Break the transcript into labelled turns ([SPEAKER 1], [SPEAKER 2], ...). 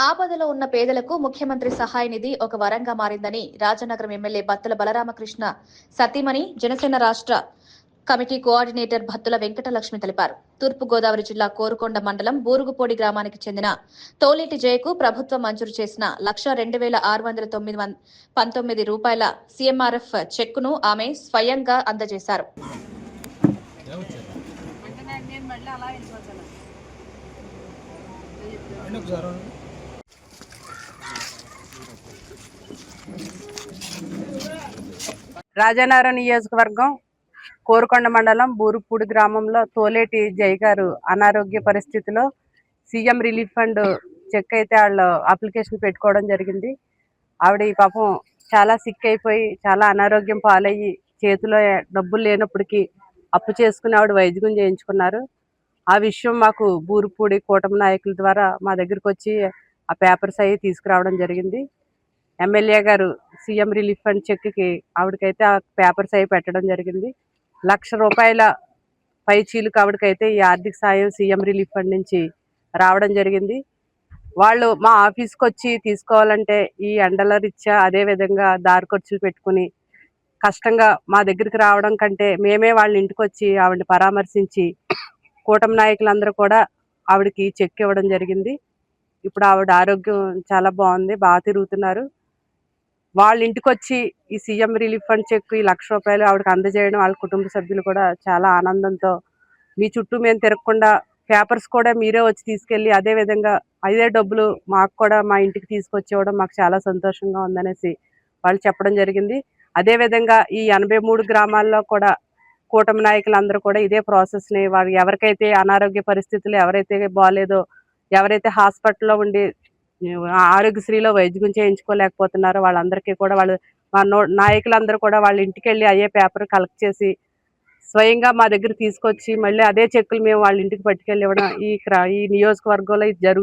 [SPEAKER 1] ఆపదలో ఉన్న పేదలకు ముఖ్యమంత్రి సహాయ నిధి ఒక వరంగా మారిందని రాజనగరం ఎమ్మెల్యే బత్తుల బలరామకృష్ణ సతీమణి జనసేన రాష్ట్ర కమిటీ కోఆర్డినేటర్ భత్తుల వెంకటలక్ష్మి తెలిపారు. తూర్పు గోదావరి జిల్లా కోరుకొండ మండలం బూరుగుపోడి గ్రామానికి చెందిన తోలేటి జయకు ప్రభుత్వం మంజూరు చేసిన 1,02,619 రూపాయల సీఎంఆర్ఎఫ్ చెక్కును ఆమె స్వయంగా అందజేశారు.
[SPEAKER 2] రాజనగరం నియోజకవర్గం కోరుకొండ మండలం బూరుగుపూడి గ్రామంలో తోలేటి జై గారు అనారోగ్య పరిస్థితిలో సీఎం రిలీఫ్ ఫండ్ చెక్ అయితే వాళ్ళు అప్లికేషన్ పెట్టుకోవడం జరిగింది. ఆవిడ ఈ పాపం చాలా సిక్ అయిపోయి చాలా అనారోగ్యం పాలయ్యి చేతిలో డబ్బులు లేనప్పటికీ అప్పు చేసుకుని ఆవిడ వైద్యం చేయించుకున్నారు. ఆ విషయం మాకు బూరుగుపూడి కూటమి నాయకుల ద్వారా మా దగ్గరికి వచ్చి ఆ పేపర్స్ అవి తీసుకురావడం జరిగింది. ఎమ్మెల్యే గారు సీఎం రిలీఫ్ ఫండ్ చెక్కి ఆవిడకైతే ఆ పేపర్స్ అవి పెట్టడం జరిగింది. ₹1,00,000 పైచీలకు ఆవిడకైతే ఈ ఆర్థిక సాయం సీఎం రిలీఫ్ ఫండ్ నుంచి రావడం జరిగింది. వాళ్ళు మా ఆఫీస్కి వచ్చి తీసుకోవాలంటే ఈ ఎండల రీత్యా అదేవిధంగా దారి ఖర్చులు పెట్టుకుని కష్టంగా మా దగ్గరికి రావడం కంటే మేమే వాళ్ళ ఇంటికి వచ్చి ఆవిడని పరామర్శించి కూటమి నాయకులందరూ కూడా ఆవిడకి చెక్ ఇవ్వడం జరిగింది. ఇప్పుడు ఆవిడ ఆరోగ్యం చాలా బాగుంది, బాగా తిరుగుతున్నారు. వాళ్ళ ఇంటికి వచ్చి ఈ సీఎం రిలీఫ్ ఫండ్ చెక్ ఈ ₹1,00,000 ఆవిడకి అందజేయడం వాళ్ళ కుటుంబ సభ్యులు కూడా చాలా ఆనందంతో మీ చుట్టూ మేము తిరగకుండా పేపర్స్ కూడా మీరే వచ్చి తీసుకెళ్ళి అదేవిధంగా అదే డబ్బులు మాకు కూడా మా ఇంటికి తీసుకొచ్చి ఇవ్వడం మాకు చాలా సంతోషంగా ఉందనేసి వాళ్ళు చెప్పడం జరిగింది. అదేవిధంగా ఈ 83 గ్రామాల్లో కూడా కూటమి నాయకులందరూ కూడా ఇదే ప్రాసెస్ని వారు ఎవరికైతే అనారోగ్య పరిస్థితులు ఎవరైతే బాగాలేదో ఎవరైతే హాస్పిటల్లో ఉండి ఆరోగ్యశ్రీలో వైద్యం చేయించుకోలేకపోతున్నారో వాళ్ళందరికీ కూడా వాళ్ళు మా నాయకులందరూ కూడా వాళ్ళ ఇంటికి వెళ్ళి అయ్యే పేపర్ కలెక్ట్ చేసి స్వయంగా మా దగ్గర తీసుకొచ్చి మళ్ళీ అదే చెక్కులు మేము వాళ్ళ ఇంటికి పట్టుకెళ్ళి ఇవ్వడం ఈ నియోజకవర్గంలో ఇది జరుగుతుంది.